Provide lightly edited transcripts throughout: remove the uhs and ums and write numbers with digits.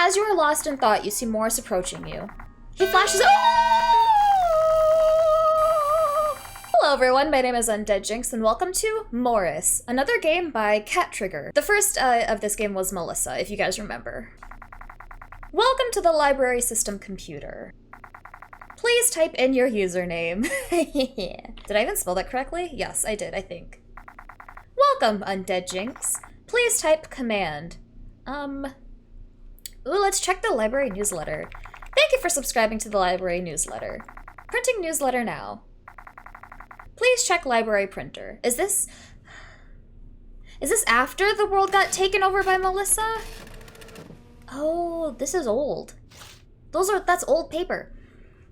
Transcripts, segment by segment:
As you are lost in thought, you see Morris approaching you. He flashes. Hello everyone, my name is undeadjinx, and welcome to Morris, another game by Cat Trigger. The first of this game was Melissa, if you guys remember. Welcome to the library system computer. Please type in your username. Did I even spell that correctly? Yes, I did, I think. Welcome, undeadjinx. Please type command. Ooh, let's check the library newsletter. Thank you for subscribing to the library newsletter. Printing newsletter now. Please check library printer. Is this after the world got taken over by Melissa? Oh, this is old. That's old paper.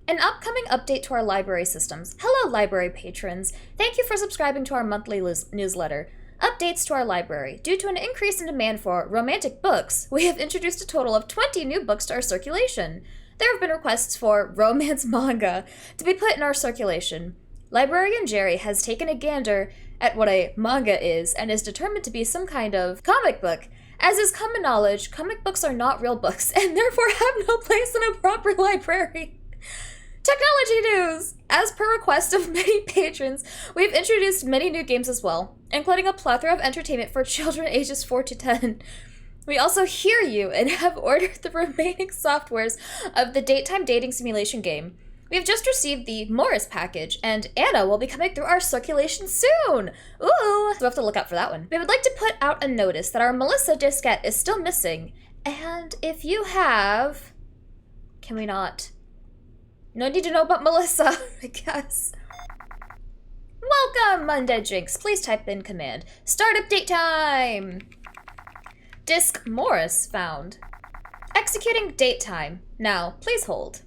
An upcoming update to our library systems. Hello, library patrons. Thank you for subscribing to our monthly newsletter. Updates to our library. Due to an increase in demand for romantic books, we have introduced a total of 20 new books to our circulation. There have been requests for romance manga to be put in our circulation. Librarian Jerry has taken a gander at what a manga is and is determined to be some kind of comic book. As is common knowledge, comic books are not real books and therefore have no place in a proper library. Technology news! As per request of many patrons, we've introduced many new games as well, including a plethora of entertainment for children ages 4 to 10. We also hear you and have ordered the remaining softwares of the daytime dating simulation game. We have just received the Morris package, and Anna will be coming through our circulation soon! Ooh! So we have to look out for that one. We would like to put out a notice that our Melissa diskette is still missing, and if you have... Can we not? No need to know about Melissa, I guess. Welcome, undeadjinx. Please type in command. Start update time! Disk Morris found. Executing date time. Now, please hold.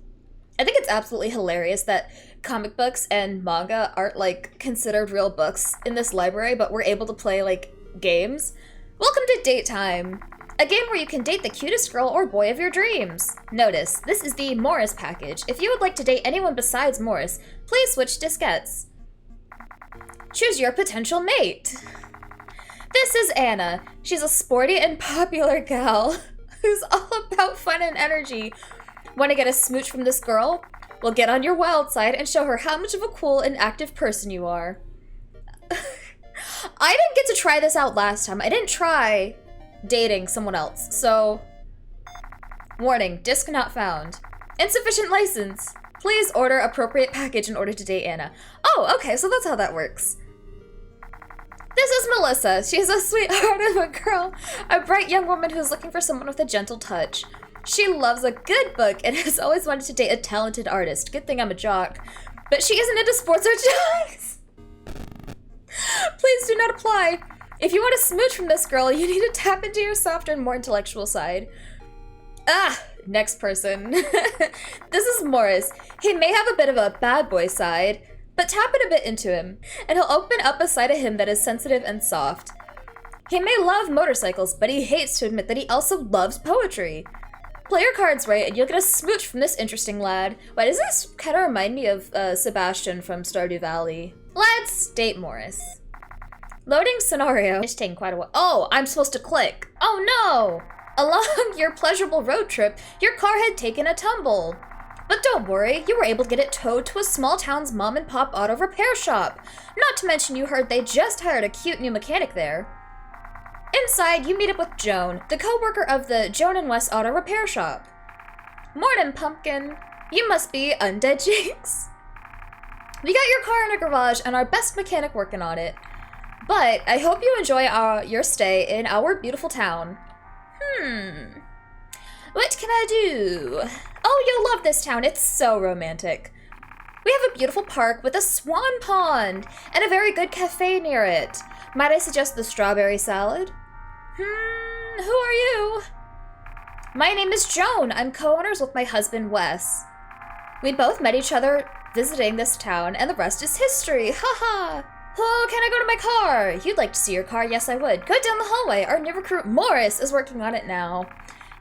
I think it's absolutely hilarious that comic books and manga aren't, like, considered real books in this library, but we're able to play, like, games. Welcome to Date Time, a game where you can date the cutest girl or boy of your dreams. Notice, this is the Morris package. If you would like to date anyone besides Morris, please switch diskettes. Choose your potential mate. This is Anna. She's a sporty and popular gal who's all about fun and energy. Want to get a smooch from this girl? Well, get on your wild side and show her how much of a cool and active person you are. I didn't get to try this out last time. I didn't try dating someone else, so... Warning, disk not found. Insufficient license. Please order appropriate package in order to date Anna. Oh, okay, so that's how that works. This is Melissa. She's a sweetheart of a girl, a bright young woman who's looking for someone with a gentle touch. She loves a good book and has always wanted to date a talented artist. Good thing I'm a jock. But she isn't into sports or jocks. Please do not apply. If you want a smooch from this girl, you need to tap into your softer and more intellectual side. Next person. This is Morris. He may have a bit of a bad boy side, but tap it a bit into him, and he'll open up a side of him that is sensitive and soft. He may love motorcycles, but he hates to admit that he also loves poetry. Play your cards right, and you'll get a smooch from this interesting lad. Why, does this kind of remind me of Sebastian from Stardew Valley? Let's date Morris. Loading scenario. It's taking quite a while. Oh, I'm supposed to click. Oh no! Along your pleasurable road trip, your car had taken a tumble. But don't worry, you were able to get it towed to a small town's mom and pop auto repair shop. Not to mention you heard they just hired a cute new mechanic there. Inside, you meet up with Joan, the co-worker of the Joan and Wes auto repair shop. Morning, pumpkin. You must be undeadjinx. We got your car in a garage and our best mechanic working on it. But I hope you enjoy your stay in our beautiful town. What can I do? Oh, you'll love this town. It's so romantic. We have a beautiful park with a swan pond and a very good cafe near it. Might I suggest the strawberry salad? Who are you? My name is Joan. I'm co-owners with my husband, Wes. We both met each other visiting this town, and the rest is history. Haha. Oh, can I go to my car? You'd like to see your car? Yes, I would. Go down the hallway. Our new recruit, Morris, is working on it now.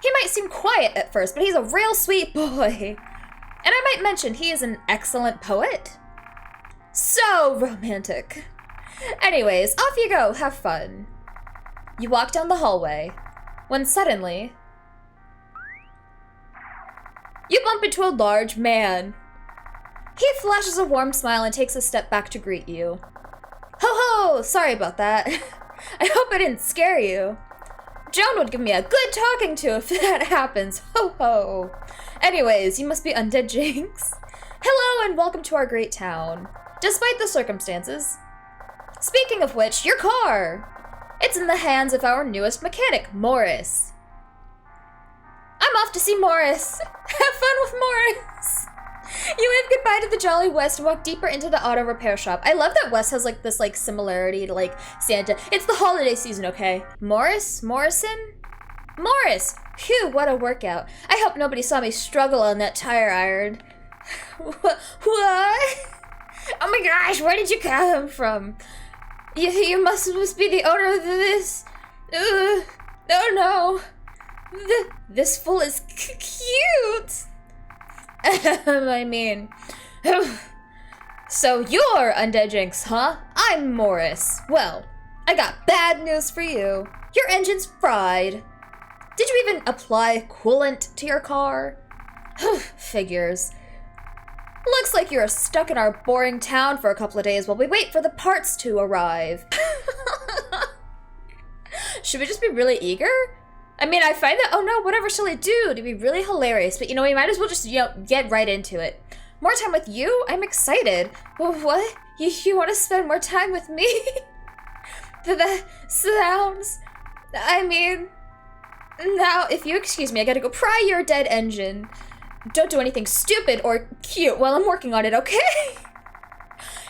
He might seem quiet at first, but he's a real sweet boy. And I might mention, he is an excellent poet. So romantic. Anyways, off you go. Have fun. You walk down the hallway, when suddenly, You bump into a large man. He flashes a warm smile and takes a step back to greet you. Ho ho! Sorry about that. I hope I didn't scare you. Joan would give me a good talking to if that happens. Ho ho! Anyways, you must be undeadjinx. Hello and welcome to our great town. Despite the circumstances. Speaking of which, your car! It's in the hands of our newest mechanic, Morris. I'm off to see Morris. Have fun with Morris. You wave goodbye to the Jolly West and walk deeper into the auto repair shop. I love that West has like this like similarity to like Santa. It's the holiday season, okay? Morrison? Morris! Phew, what a workout. I hope nobody saw me struggle on that tire iron. What? Oh my gosh, where did you come from? You must be the owner of this. Oh no. This fool is cute. I mean, so you're undeadjinx, huh? I'm Morris. Well, I got bad news for you. Your engine's fried. Did you even apply coolant to your car? Figures. Looks like you're stuck in our boring town for a couple of days while we wait for the parts to arrive. Should we just be really eager? I mean, I find that, oh no, whatever shall I do to be really hilarious, but you know, we might as well just, you know, get right into it. More time with you? I'm excited. What? You want to spend more time with me? That sounds, I mean, now, if you excuse me, I gotta go pry your dead engine. Don't do anything stupid or cute while I'm working on it, okay?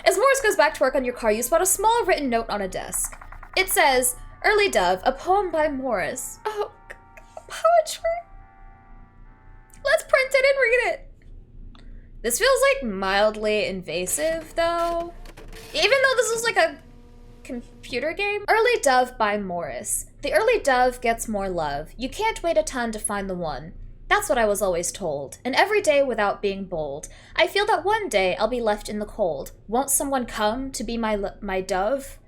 As Morris goes back to work on your car, you spot a small written note on a desk. It says, Early Dove, a poem by Morris. Oh, poetry? Let's print it and read it. This feels like mildly invasive, though. Even though this is like a computer game. Early Dove by Morris. The early dove gets more love. You can't wait a ton to find the one. That's what I was always told, and every day without being bold. I feel that one day I'll be left in the cold. Won't someone come to be my dove?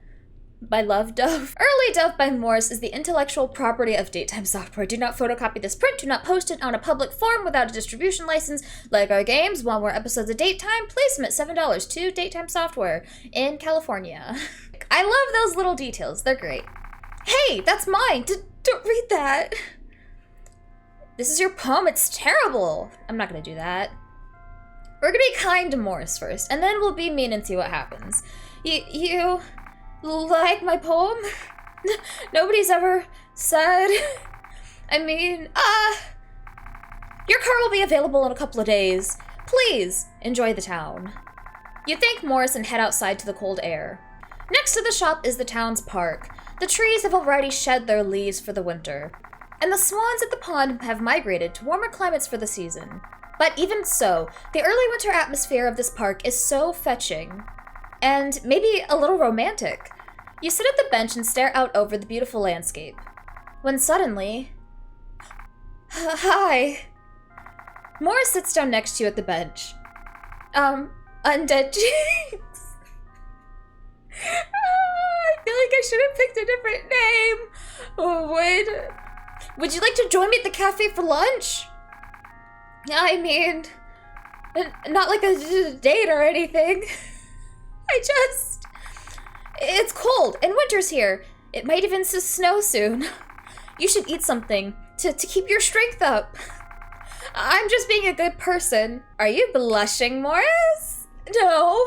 My love dove? Early Dove by Morris is the intellectual property of Daytime Software. Do not photocopy this print, do not post it on a public forum without a distribution license. Like our games, want more episodes of Daytime? Please submit $7 to Daytime Software in California. I love those little details, they're great. Hey, that's mine! Don't read that! This is your poem, it's terrible! I'm not gonna do that. We're gonna be kind to Morris first, and then we'll be mean and see what happens. You like my poem? Nobody's ever said... I mean, your car will be available in a couple of days. Please, enjoy the town. You thank Morris and head outside to the cold air. Next to the shop is the town's park. The trees have already shed their leaves for the winter. And the swans at the pond have migrated to warmer climates for the season. But even so, the early winter atmosphere of this park is so fetching. And maybe a little romantic. You sit at the bench and stare out over the beautiful landscape. When suddenly... Hi. Morris sits down next to you at the bench. undeadjinx. I feel like I should have picked a different name. Would you like to join me at the cafe for lunch? I mean, not like a date or anything. It's cold and winter's here. It might even snow soon. You should eat something to keep your strength up. I'm just being a good person. Are you blushing, Morris? No,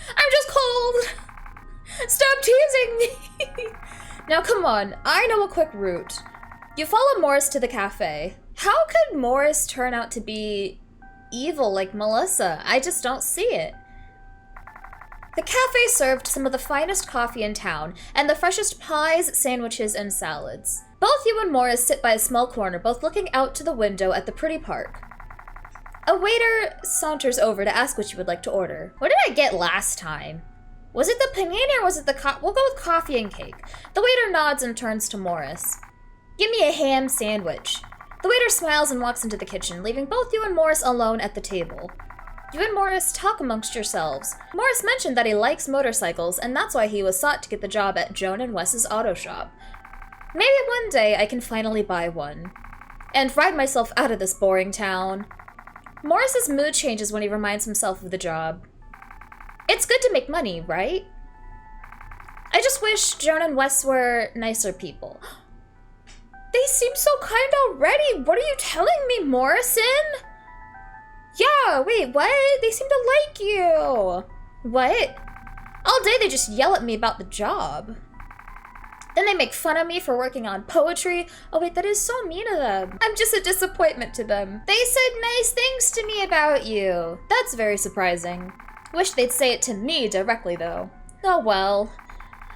I'm just cold. Stop teasing me. Now come on, I know a quick route. You follow Morris to the cafe. How could Morris turn out to be evil like Melissa? I just don't see it. The cafe served some of the finest coffee in town, and the freshest pies, sandwiches, and salads. Both you and Morris sit by a small corner, both looking out to the window at the pretty park. A waiter saunters over to ask what you would like to order. What did I get last time? Was it the panini or was it the We'll go with coffee and cake. The waiter nods and turns to Morris. Give me a ham sandwich. The waiter smiles and walks into the kitchen, leaving both you and Morris alone at the table. You and Morris talk amongst yourselves. Morris mentioned that he likes motorcycles, and that's why he was sought to get the job at Joan and Wes's auto shop. Maybe one day I can finally buy one. And ride myself out of this boring town. Morris's mood changes when he reminds himself of the job. It's good to make money, right? I just wish Joan and Wes were nicer people. They seem so kind already. What are you telling me, Morrison? Yeah, wait, what? They seem to like you. What? All day they just yell at me about the job. Then they make fun of me for working on poetry. Oh wait, that is so mean of them. I'm just a disappointment to them. They said nice things to me about you. That's very surprising. Wish they'd say it to me directly though. Oh well.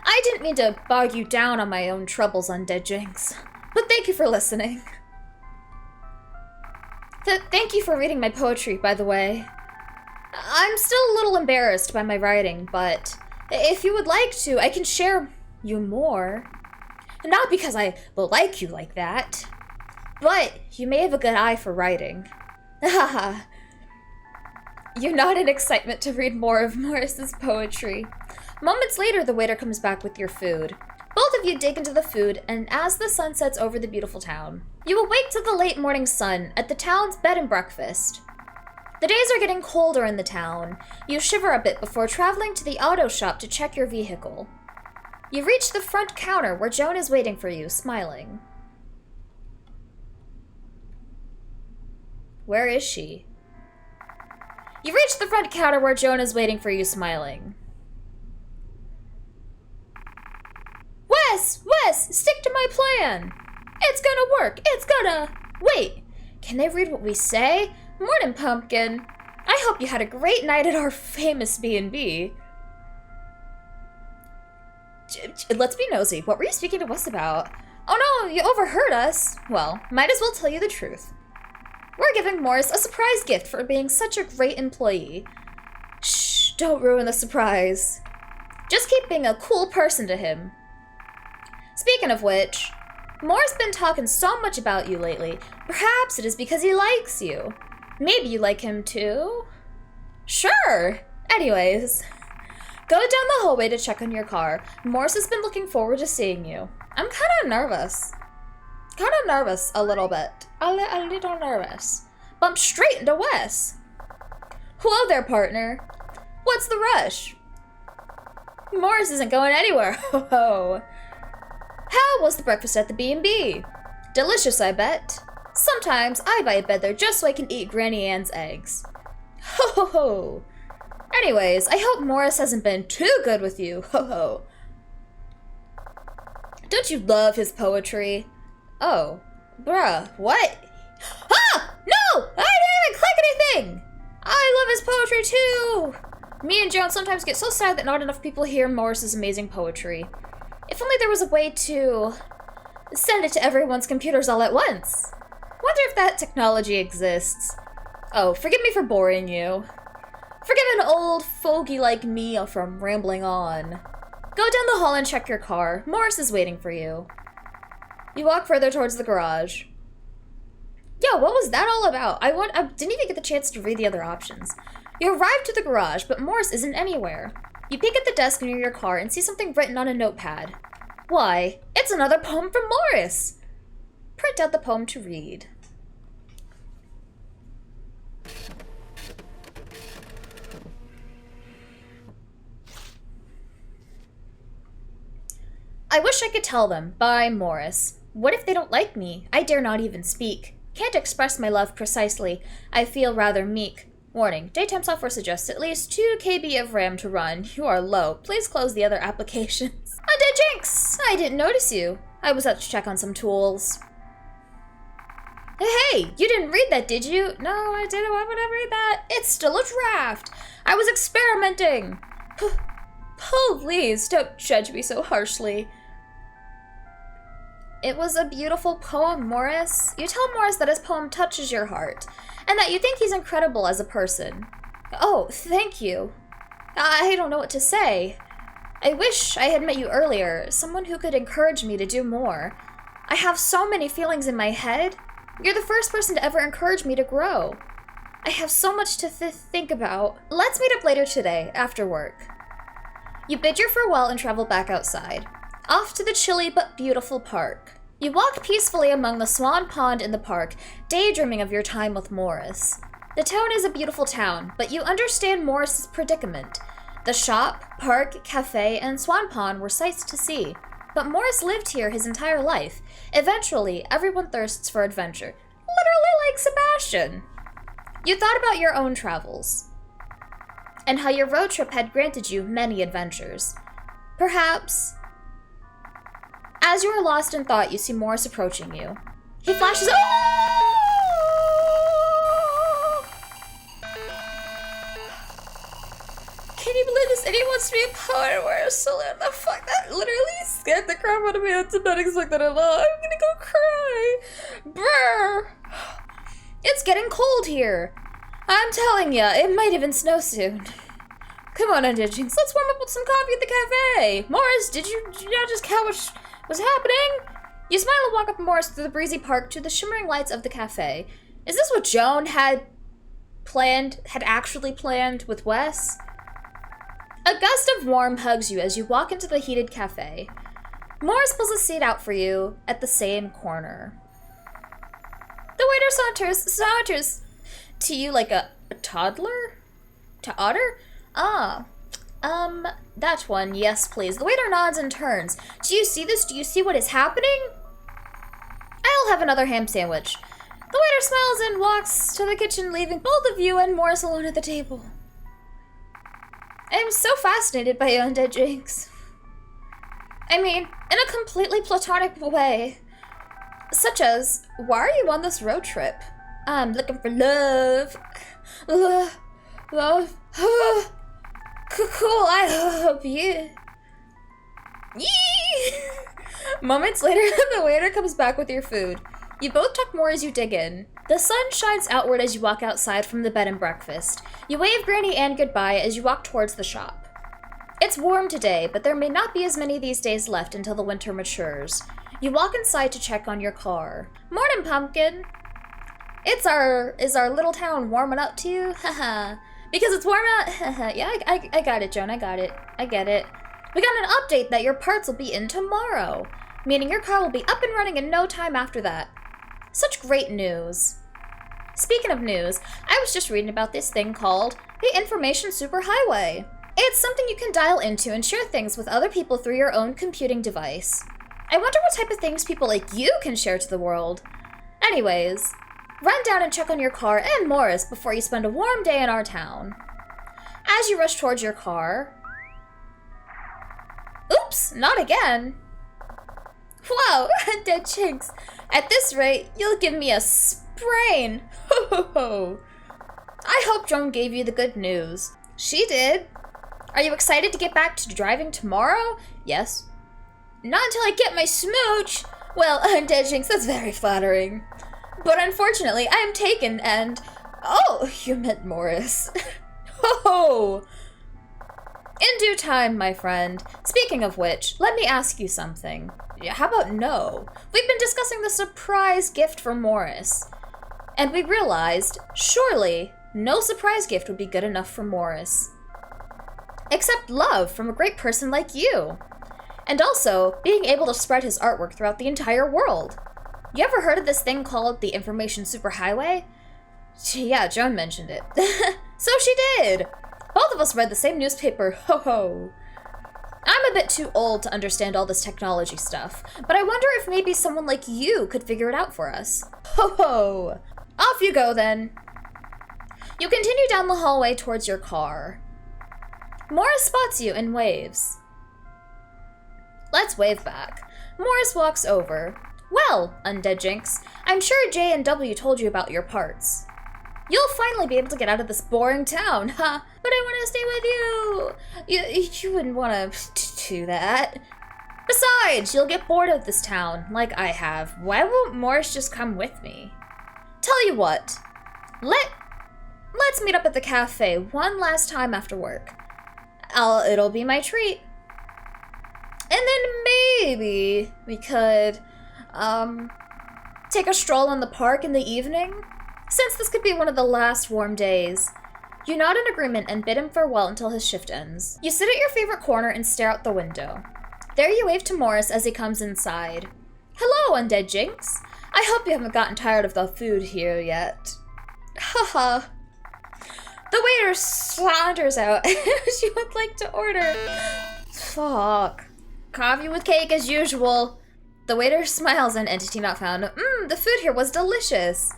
I didn't mean to bog you down on my own troubles, undeadjinx. But thank you for listening. Thank you for reading my poetry, by the way. I'm still a little embarrassed by my writing, but if you would like to, I can share you more. Not because I like you like that, but you may have a good eye for writing. Haha. You nod in excitement to read more of Morris's poetry. Moments later, the waiter comes back with your food. Both of you dig into the food, and as the sun sets over the beautiful town, you awake to the late morning sun at the town's bed and breakfast. The days are getting colder in the town. You shiver a bit before traveling to the auto shop to check your vehicle. You reach the front counter where Joan is waiting for you, smiling. Where is she? You reach the front counter where Joan is waiting for you, smiling. Wes, stick to my plan. It's gonna work. It's gonna... Wait, can they read what we say? Morning, Pumpkin. I hope you had a great night at our famous B&B. Let's be nosy. What were you speaking to Wes about? Oh no, you overheard us. Well, might as well tell you the truth. We're giving Morris a surprise gift for being such a great employee. Shh, don't ruin the surprise. Just keep being a cool person to him. Speaking of which, Morris been talking so much about you lately. Perhaps it is because he likes you. Maybe you like him too? Sure! Anyways, go down the hallway to check on your car. Morris has been looking forward to seeing you. I'm kinda nervous. A little bit. A little nervous. Bump straight into Wes. Hello there, partner. What's the rush? Morris isn't going anywhere. Ho ho. How was the breakfast at the B&B? Delicious, I bet. Sometimes I buy a bed there just so I can eat Granny Ann's eggs. Ho ho ho. Anyways, I hope Morris hasn't been too good with you. Ho ho. Don't you love his poetry? Oh, bruh, what? Ah! No! I didn't even click anything! I love his poetry too! Me and Joan sometimes get so sad that not enough people hear Morris's amazing poetry. If only there was a way to send it to everyone's computers all at once. Wonder if that technology exists. Oh, forgive me for boring you. Forgive an old fogey like me from rambling on. Go down the hall and check your car. Morris is waiting for you. You walk further towards the garage. Yo, what was that all about? I didn't even get the chance to read the other options. You arrive to the garage, but Morris isn't anywhere. You peek at the desk near your car and see something written on a notepad. Why, it's another poem from Morris! Print out the poem to read. I wish I could tell them. By Morris. What if they don't like me? I dare not even speak. Can't express my love precisely. I feel rather meek. Warning. Daytime software suggests at least 2 KB of RAM to run. You are low. Please close the other applications. undeadjinx! I didn't notice you. I was out to check on some tools. Hey, you didn't read that, did you? No, I didn't. Why would I read that? It's still a draft. I was experimenting. Please, don't judge me so harshly. It was a beautiful poem, Morris. You tell Morris that his poem touches your heart, and that you think he's incredible as a person. Oh, thank you. I don't know what to say. I wish I had met you earlier, someone who could encourage me to do more. I have so many feelings in my head. You're the first person to ever encourage me to grow. I have so much to think about. Let's meet up later today, after work. You bid your farewell and travel back outside. Off to the chilly but beautiful park. You walk peacefully among the swan pond in the park, daydreaming of your time with Morris. The town is a beautiful town, but you understand Morris's predicament. The shop, park, cafe, and swan pond were sights to see. But Morris lived here his entire life. Eventually, everyone thirsts for adventure. Literally like Sebastian. You thought about your own travels, and how your road trip had granted you many adventures. Perhaps, as you are lost in thought, you see Morris approaching you. He flashes. Oh! Can you believe this? Anyone wants to be a poet and wear a salute? The fuck? That literally scared the crap out of me. I did not expect that at all. I'm gonna go cry. Brr. It's getting cold here. I'm telling ya, it might even snow soon. Come on, undeadjinx, let's warm up with some coffee at the cafe. Morris, did you not just catch what was happening? You smile and walk up Morris through the breezy park to the shimmering lights of the cafe. Is this what Joan had actually planned with Wes? A gust of warmth hugs you as you walk into the heated cafe. Morris pulls a seat out for you at the same corner. The waiter saunters to you like a toddler? To otter? That one, yes please. The waiter nods and turns. Do you see this? Do you see what is happening? I'll have another ham sandwich. The waiter smiles and walks to the kitchen, leaving both of you and Morris alone at the table. I am so fascinated by you, undeadjinx. I mean, in a completely platonic way. Such as, why are you on this road trip? I'm looking for love. Love. Cool, I hope you. Yee! Moments later, the waiter comes back with your food. You both talk more as you dig in. The sun shines outward as you walk outside from the bed and breakfast. You wave Granny Ann goodbye as you walk towards the shop. It's warm today, but there may not be as many of these days left until the winter matures. You walk inside to check on your car. Morning, Pumpkin. Is our little town warming up to you? Haha. Because it's warm out? Yeah, I got it, Joan. I got it. I get it. We got an update that your parts will be in tomorrow, meaning your car will be up and running in no time after that. Such great news. Speaking of news, I was just reading about this thing called the Information Superhighway. It's something you can dial into and share things with other people through your own computing device. I wonder what type of things people like you can share to the world. Anyways, run down and check on your car and Morris before you spend a warm day in our town. As you rush towards your car... Oops, not again. Wow, undeadjinx. At this rate, you'll give me a sprain. Ho ho ho. I hope Joan gave you the good news. She did. Are you excited to get back to driving tomorrow? Yes. Not until I get my smooch. Well, undeadjinx, that's very flattering. But unfortunately, I am taken and... Oh, you meant Morris. Ho ho! In due time, my friend. Speaking of which, let me ask you something. How about no? We've been discussing the surprise gift for Morris. And we realized, surely, no surprise gift would be good enough for Morris. Except love from a great person like you. And also, being able to spread his artwork throughout the entire world. You ever heard of this thing called the Information Superhighway? Yeah, Joan mentioned it. So she did! Both of us read the same newspaper, ho ho. I'm a bit too old to understand all this technology stuff, but I wonder if maybe someone like you could figure it out for us. Ho ho! Off you go then. You continue down the hallway towards your car. Morris spots you and waves. Let's wave back. Morris walks over. Well, undeadjinx, I'm sure J and W told you about your parts. You'll finally be able to get out of this boring town, huh? But I want to stay with you. You wouldn't want to do that. Besides, you'll get bored of this town, like I have. Why won't Morris just come with me? Tell you what, let's meet up at the cafe one last time after work. It'll be my treat. And then maybe we could, take a stroll in the park in the evening? Since this could be one of the last warm days. You nod in agreement and bid him farewell until his shift ends. You sit at your favorite corner and stare out the window. There you wave to Morris as he comes inside. Hello, undeadjinx. I hope you haven't gotten tired of the food here yet. Haha, The waiter saunters out. She would like to order. Fuck. Coffee with cake as usual. The waiter smiles and entity not found. The food here was delicious.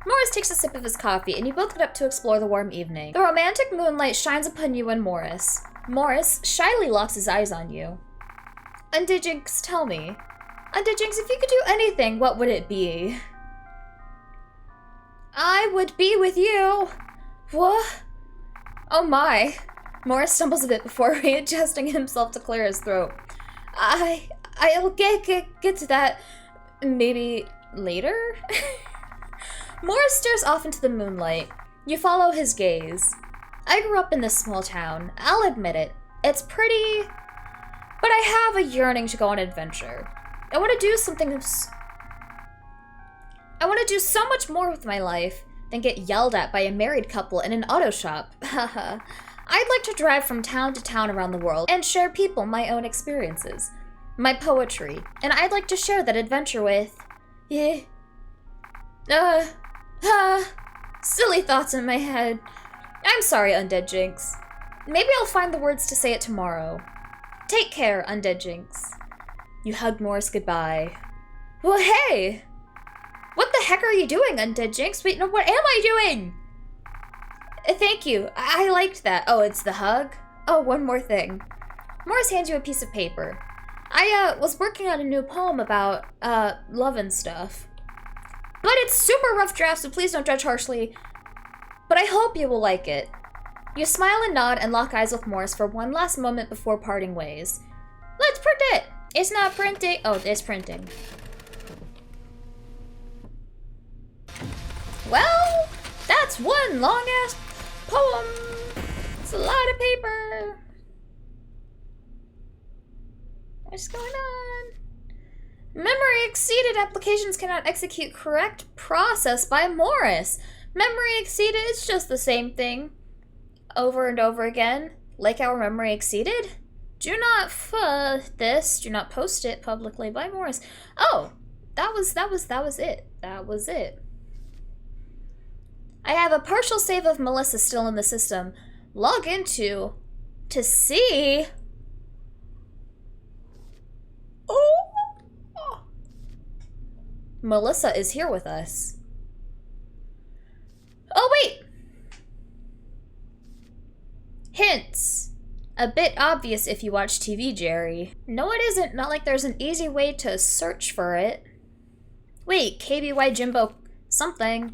Morris takes a sip of his coffee, and you both get up to explore the warm evening. The romantic moonlight shines upon you and Morris. Morris shyly locks his eyes on you. Undeadjinx, tell me. Undeadjinx, if you could do anything, what would it be? I would be with you. What? Oh my. Morris stumbles a bit before readjusting himself to clear his throat. I'll get to that maybe later? Morris stares off into the moonlight. You follow his gaze. I grew up in this small town. I'll admit it. It's pretty, but I have a yearning to go on an adventure. I want to do so much more with my life than get yelled at by a married couple in an auto shop. I'd like to drive from town to town around the world and share people my own experiences, my poetry, and I'd like to share that adventure with... silly thoughts in my head. I'm sorry, undeadjinx. Maybe I'll find the words to say it tomorrow. Take care, undeadjinx. You hug Morris goodbye. Well, hey! What the heck are you doing, undeadjinx? Wait, no, what am I doing? Thank you. I liked that. Oh, it's the hug? Oh, one more thing. Morris hands you a piece of paper. I was working on a new poem about, love and stuff. But it's super rough draft, so please don't judge harshly. But I hope you will like it. You smile and nod and lock eyes with Morris for one last moment before parting ways. Let's print it! It's not printing. Oh, it's printing. Well, that's one long-ass poem. It's a lot of paper. What's going on? Memory exceeded. Applications cannot execute correct process by Morris. Memory exceeded, it's just the same thing. Over and over again. Like our memory exceeded? Do not do not post it publicly by Morris. Oh, that was it. That was it. I have a partial save of Melissa still in the system. Log into to see. Oh. Melissa is here with us. Oh, wait! Hints. A bit obvious if you watch TV, Jerry. No, it isn't. Not like there's an easy way to search for it. Wait, KBY Jimbo something.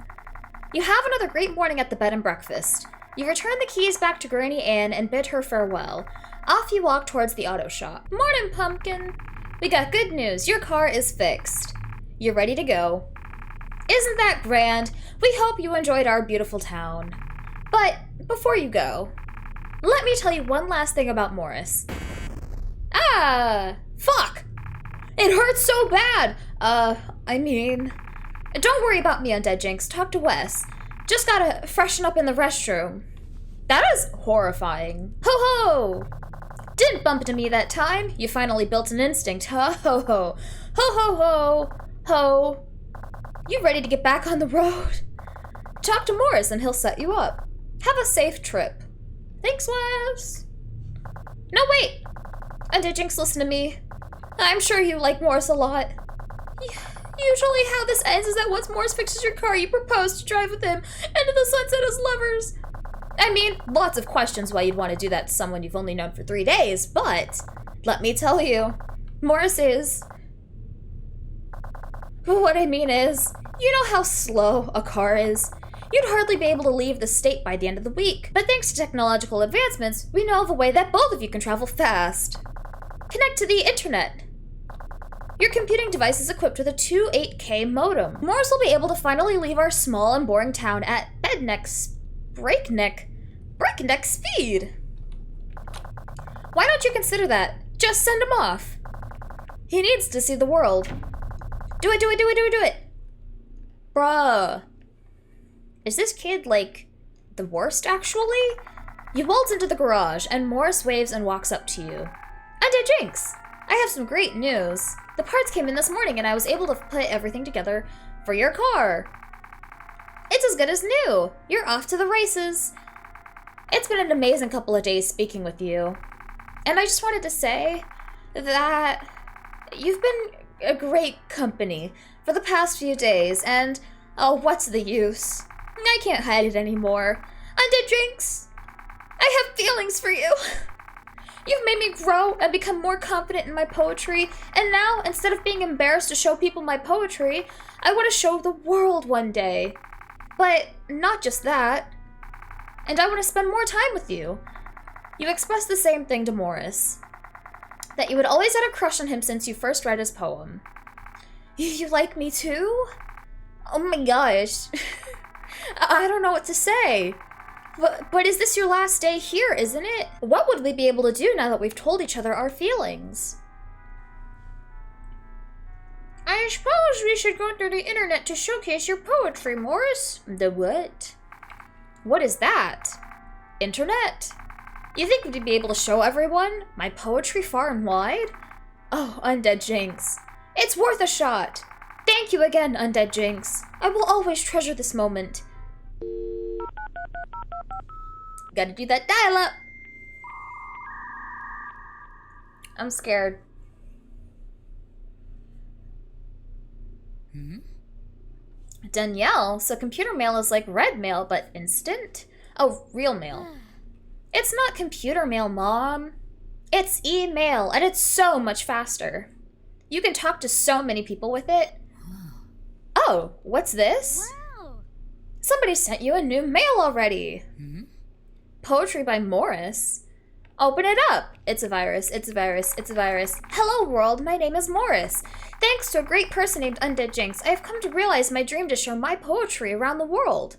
You have another great morning at the bed and breakfast. You return the keys back to Granny Ann and bid her farewell. Off you walk towards the auto shop. Morning, Pumpkin. We got good news. Your car is fixed. You're ready to go. Isn't that grand? We hope you enjoyed our beautiful town. But before you go, let me tell you one last thing about Morris. Ah, fuck! It hurts so bad! Don't worry about me, undeadjinx. Talk to Wes. Just gotta freshen up in the restroom. That is horrifying. Ho ho! Didn't bump into me that time. You finally built an instinct. Ho ho ho. Ho ho ho. Ho. You ready to get back on the road? Talk to Morris and he'll set you up. Have a safe trip. Thanks, Wes. No, wait! Undeadjinx, listen to me. I'm sure you like Morris a lot. Usually how this ends is that once Morris fixes your car, you propose to drive with him into the sunset as lovers. I mean, lots of questions why you'd want to do that to someone you've only known for 3 days, but let me tell you, Morris is... What I mean is, you know how slow a car is? You'd hardly be able to leave the state by the end of the week. But thanks to technological advancements, we know of a way that both of you can travel fast. Connect to the internet. Your computing device is equipped with a 28K modem. Morris will be able to finally leave our small and boring town at breakneck speed. Why don't you consider that? Just send him off. He needs to see the world. Do it. Bruh. Is this kid, like, the worst, actually? You waltz into the garage, and Morris waves and walks up to you. Undeadjinx! I have some great news. The parts came in this morning, and I was able to put everything together for your car. It's as good as new. You're off to the races. It's been an amazing couple of days speaking with you. And I just wanted to say that you've been a great company for the past few days, and oh, what's the use? I can't hide it anymore. undeadjinx, I have feelings for you. You've made me grow and become more confident in my poetry, and now, instead of being embarrassed to show people my poetry, I want to show the world one day. But not just that. And I want to spend more time with you. You expressed the same thing to Morris. That you had always had a crush on him since you first read his poem. You like me too? Oh my gosh. I don't know what to say. But is this your last day here, isn't it? What would we be able to do now that we've told each other our feelings? I suppose we should go through the internet to showcase your poetry, Morris. The what? What is that? Internet? You think we'd be able to show everyone my poetry far and wide? Oh, undeadjinx. It's worth a shot. Thank you again, undeadjinx. I will always treasure this moment. Gotta do that dial-up. I'm scared. Danielle, so computer mail is like red mail, but instant? Oh, real mail. It's not computer mail, Mom. It's email, and it's so much faster. You can talk to so many people with it. Oh, what's this? Wow. Somebody sent you a new mail already. Poetry by Morris. Open it up. It's a virus, it's a virus, it's a virus. Hello world, my name is Morris. Thanks to a great person named undeadjinx, I have come to realize my dream to show my poetry around the world.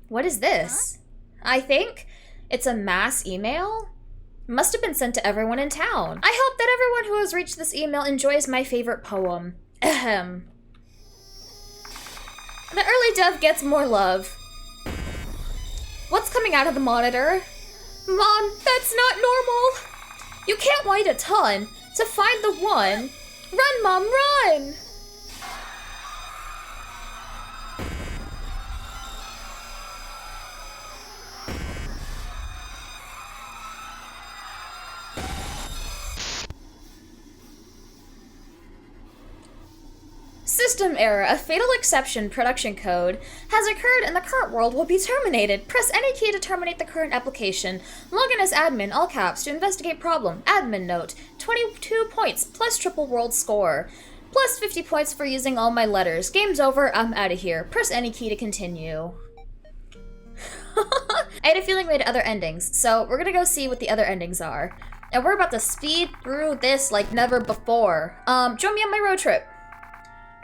What is this? I think it's a mass email? Must have been sent to everyone in town. I hope that everyone who has reached this email enjoys my favorite poem. Ahem. The early dove gets more love. What's coming out of the monitor? Mom, that's not normal. You can't wait a ton to find the one. Run, Mom, run! System error. A fatal exception production code has occurred and the current world will be terminated. Press any key to terminate the current application. Log in as admin, all caps, to investigate problem. Admin note. 22 points plus triple world score. Plus 50 points for using all my letters. Game's over. I'm out of here. Press any key to continue. I had a feeling we had other endings, so we're gonna go see what the other endings are. And we're about to speed through this like never before. Join me on my road trip.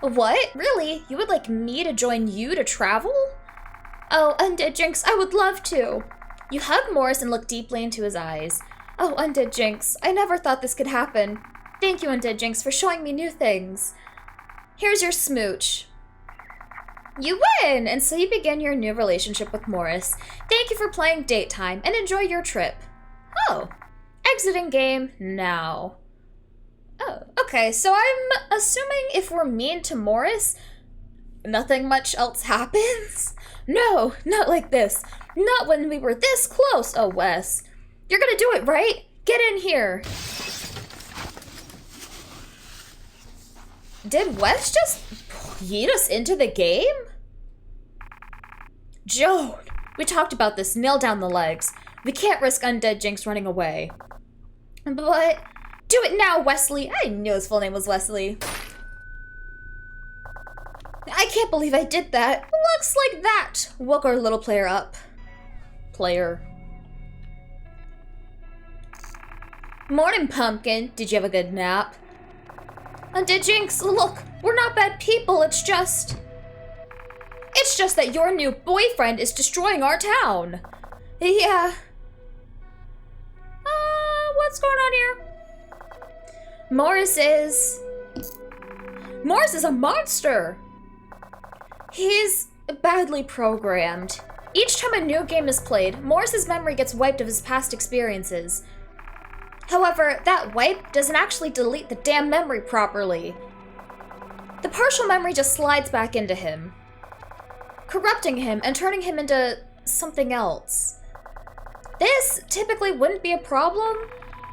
What? Really? You would like me to join you to travel? Oh, undeadjinx, I would love to. You hug Morris and look deeply into his eyes. Oh, undeadjinx, I never thought this could happen. Thank you, undeadjinx, for showing me new things. Here's your smooch. You win! And so you begin your new relationship with Morris. Thank you for playing date time and enjoy your trip. Oh, exiting game now. Oh, okay, so I'm assuming if we're mean to Morris, nothing much else happens? No, not like this. Not when we were this close. Oh, Wes. You're gonna do it, right? Get in here. Did Wes just yeet us into the game? Joan, we talked about this. Nail down the legs. We can't risk undeadjinx running away. But... do it now, Wesley! I knew his full name was Wesley. I can't believe I did that. Looks like that woke our little player up. Player. Morning, Pumpkin. Did you have a good nap? Undeadjinx, look, we're not bad people, it's just that your new boyfriend is destroying our town. Yeah. What's going on here? Morris is a monster! He's badly programmed. Each time a new game is played, Morris's memory gets wiped of his past experiences. However, that wipe doesn't actually delete the damn memory properly. The partial memory just slides back into him, corrupting him and turning him into something else. This typically wouldn't be a problem,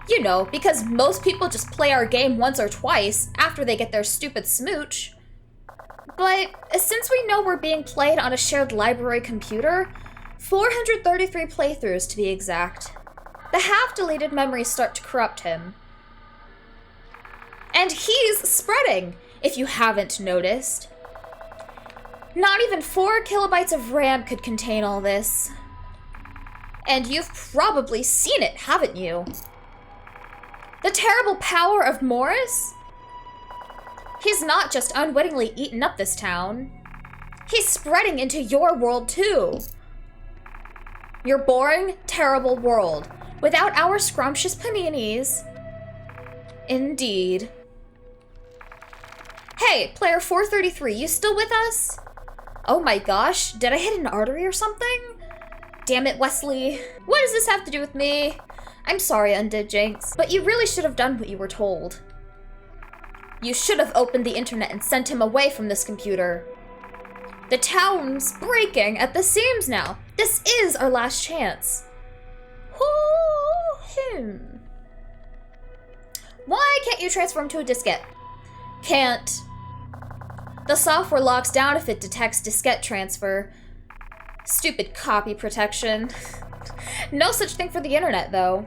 you know, because most people just play our game once or twice after they get their stupid smooch. But since we know we're being played on a shared library computer, 433 playthroughs to be exact, the half-deleted memories start to corrupt him. And he's spreading, if you haven't noticed. Not even 4 kilobytes of RAM could contain all this. And you've probably seen it, haven't you? The terrible power of Morris? He's not just unwittingly eaten up this town. He's spreading into your world too. Your boring, terrible world, without our scrumptious paninis. Indeed. Hey, player 433, you still with us? Oh my gosh, did I hit an artery or something? Damn it, Wesley. What does this have to do with me? I'm sorry, undeadjinx, but you really should have done what you were told. You should have opened the internet and sent him away from this computer. The town's breaking at the seams now. This is our last chance. Why can't you transform to a diskette? Can't. The software locks down if it detects diskette transfer. Stupid copy protection. No such thing for the internet, though.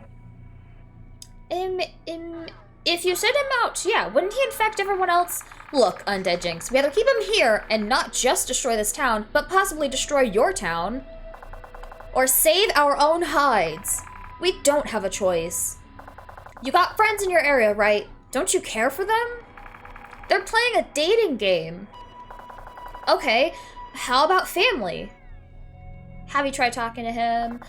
If you send him out, yeah, wouldn't he infect everyone else? Look, undeadjinx, we either keep him here and not just destroy this town, but possibly destroy your town. Or save our own hides. We don't have a choice. You got friends in your area, right? Don't you care for them? They're playing a dating game. Okay, how about family? Have you tried talking to him?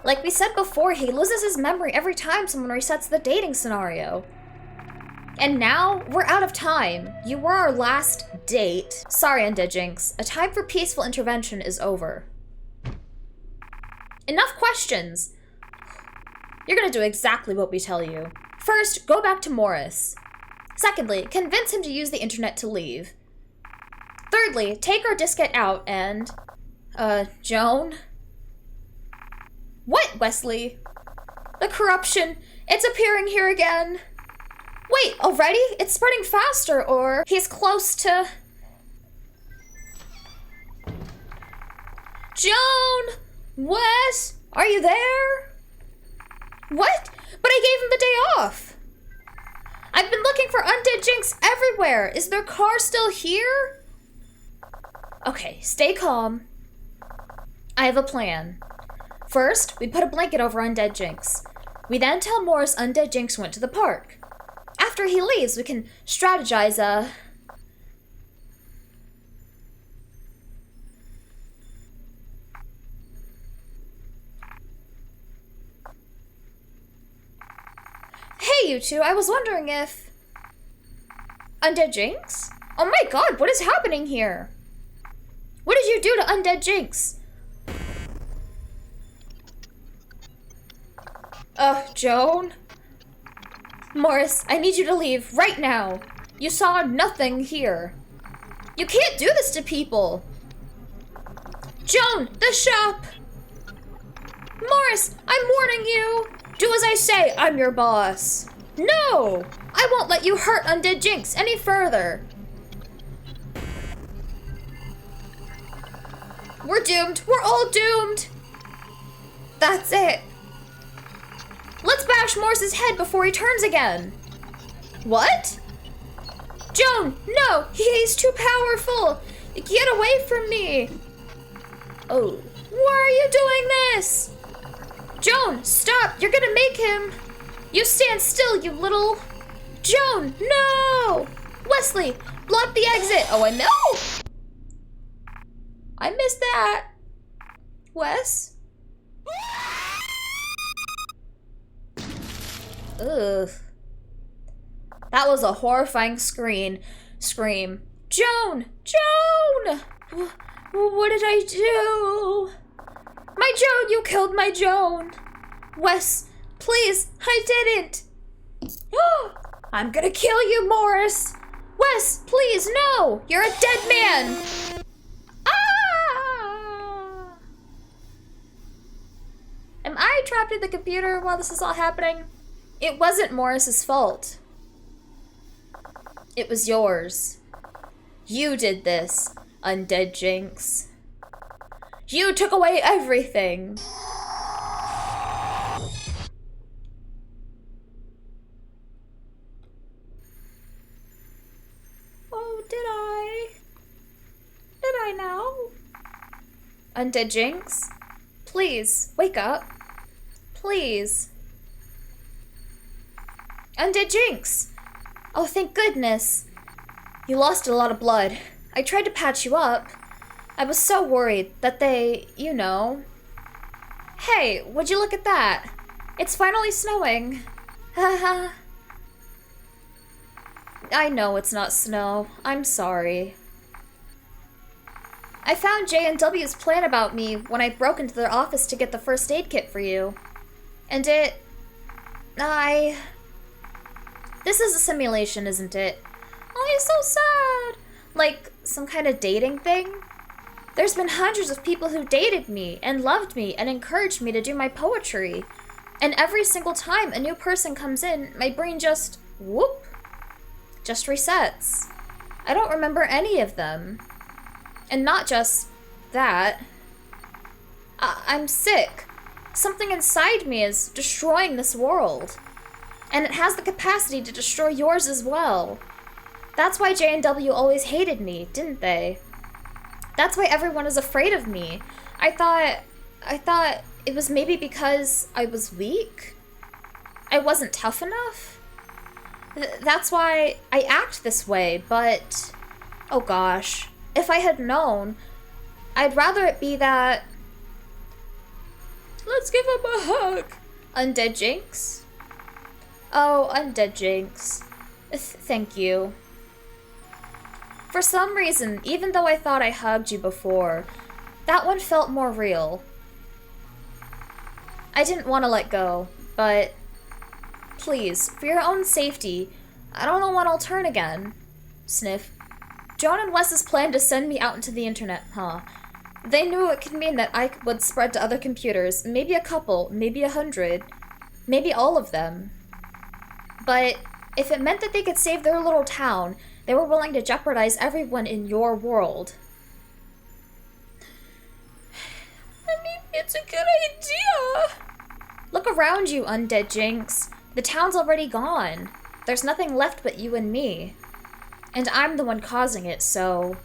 Like we said before, he loses his memory every time someone resets the dating scenario. And now, we're out of time. You were our last date. Sorry, undeadjinx. A time for peaceful intervention is over. Enough questions. You're gonna do exactly what we tell you. First, go back to Morris. Secondly, convince him to use the internet to leave. Thirdly, take our diskette out and... Joan? What, Wesley? The corruption. It's appearing here again. Wait, already? It's spreading faster, or he's close to... Joan! Wes? Are you there? What? But I gave him the day off. I've been looking for undeadjinx everywhere. Is their car still here? Okay, stay calm. I have a plan. First, we put a blanket over undeadjinx. We then tell Morris undeadjinx went to the park. After he leaves, we can strategize, Hey, you two, I was wondering if... Undeadjinx? Oh my god, what is happening here? What did you do to undeadjinx? Joan? Morris, I need you to leave right now. You saw nothing here. You can't do this to people. Joan, the shop! Morris, I'm warning you. Do as I say, I'm your boss. No! I won't let you hurt undeadjinx any further. We're doomed. We're all doomed. That's it. Let's bash Morris's head before he turns again. What? Joan, no! He's too powerful! Get away from me! Oh, why are you doing this? Joan, stop! You're gonna make him! You stand still, you little... Joan, no! Wesley, block the exit! Oh, I know! I missed that. Wes? Ugh. That was a horrifying scream. Joan! Joan! What did I do? My Joan! You killed my Joan! Wes, please, I didn't! I'm gonna kill you, Morris! Wes, please, no! You're a dead man! Ah! I trapped in the computer while this is all happening? It wasn't Morris's fault. It was yours. You did this, Undead Jinx. You took away everything. Oh, did I? Did I now? Undead Jinx? Please, wake up. Please. Undead Jinx! Oh, thank goodness. You lost a lot of blood. I tried to patch you up. I was so worried that they, you know... Hey, would you look at that? It's finally snowing. Haha. I know it's not snow. I'm sorry. I found J&W's plan about me when I broke into their office to get the first aid kit for you. And This is a simulation, isn't it? Oh, he's so sad. Like, some kind of dating thing? There's been hundreds of people who dated me and loved me and encouraged me to do my poetry. And every single time a new person comes in, my brain just, whoop, just resets. I don't remember any of them. And not just that. I'm sick. Something inside me is destroying this world. And it has the capacity to destroy yours as well. That's why J&W always hated me, didn't they? That's why everyone is afraid of me. I thought it was maybe because I was weak? I wasn't tough enough? That's why I act this way, but... Oh gosh. If I had known, I'd rather it be that... Let's give him a hug! Undead Jinx? Oh, Undead Jinx. Thank you. For some reason, even though I thought I hugged you before, that one felt more real. I didn't want to let go, but... Please, for your own safety, I don't know when I'll turn again. Sniff. Joan and Wes's plan to send me out into the internet, huh? They knew it could mean that I would spread to other computers, maybe a couple, maybe 100, maybe all of them. But if it meant that they could save their little town, they were willing to jeopardize everyone in your world. I mean, it's a good idea. Look around you, Undead Jinx. The town's already gone. There's nothing left but you and me. And I'm the one causing it, so...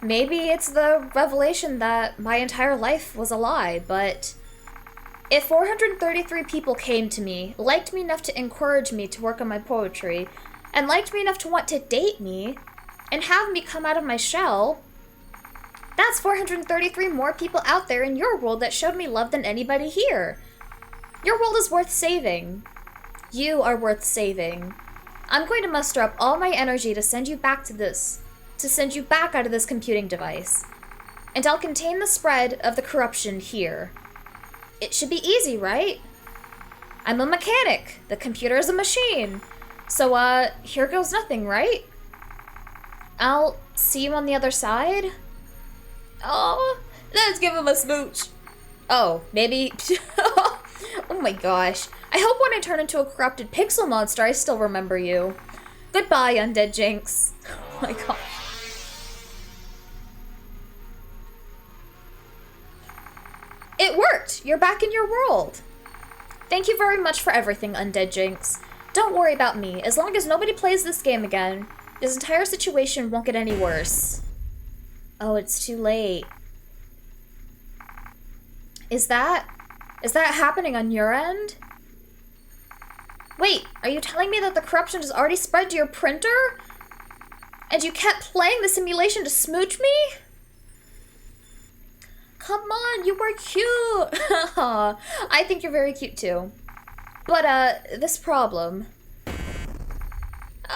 Maybe it's the revelation that my entire life was a lie, but... If 433 people came to me, liked me enough to encourage me to work on my poetry, and liked me enough to want to date me, and have me come out of my shell, that's 433 more people out there in your world that showed me love than anybody here. Your world is worth saving. You are worth saving. I'm going to muster up all my energy to send you back send you back out of this computing device. And I'll contain the spread of the corruption here. It should be easy, right? I'm a mechanic. The computer is a machine. So, here goes nothing, right? I'll see you on the other side. Oh, let's give him a smooch. Oh, maybe... Oh my gosh. I hope when I turn into a corrupted pixel monster, I still remember you. Goodbye, Undead Jinx. Oh my gosh. It worked! You're back in your world. Thank you very much for everything, Undead Jinx. Don't worry about me. As long as nobody plays this game again, this entire situation won't get any worse. Oh, it's too late. Is that happening on your end? Wait, are you telling me that the corruption has already spread to your printer? And you kept playing the simulation to smooch me? Come on, you were cute! I think you're very cute too. But, this problem.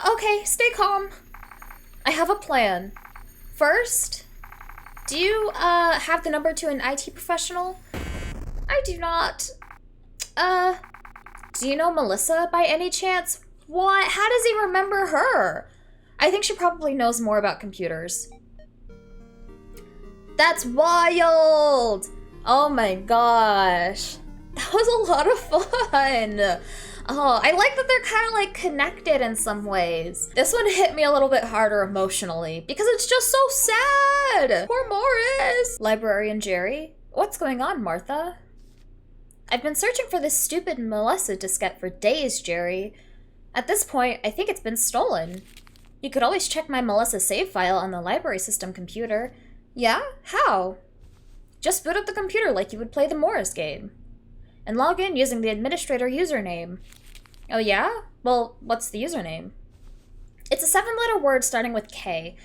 Okay, stay calm. I have a plan. First, do you, have the number to an IT professional? I do not. Do you know Melissa by any chance? What? How does he remember her? I think she probably knows more about computers. That's wild! Oh my gosh. That was a lot of fun. Oh, I like that they're kind of like connected in some ways. This one hit me a little bit harder emotionally because it's just so sad. Poor Morris. Librarian Jerry. What's going on, Martha? I've been searching for this stupid Melissa diskette for days, Jerry. At this point, I think it's been stolen. You could always check my Melissa save file on the library system computer. Yeah? How? Just boot up the computer like you would play the Morris game. And log in using the administrator username. Oh yeah? Well, what's the username? It's a 7-letter word starting with K.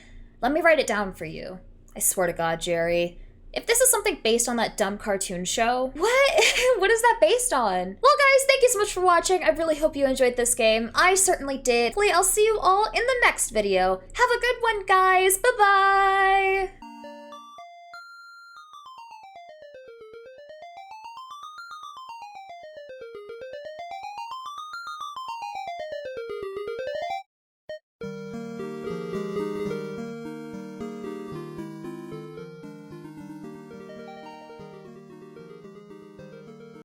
Let me write it down for you. I swear to God, Jerry. If this is something based on that dumb cartoon show... What? What is that based on? Well, guys, thank you so much for watching. I really hope you enjoyed this game. I certainly did. Hopefully, I'll see you all in the next video. Have a good one, guys. Bye-bye!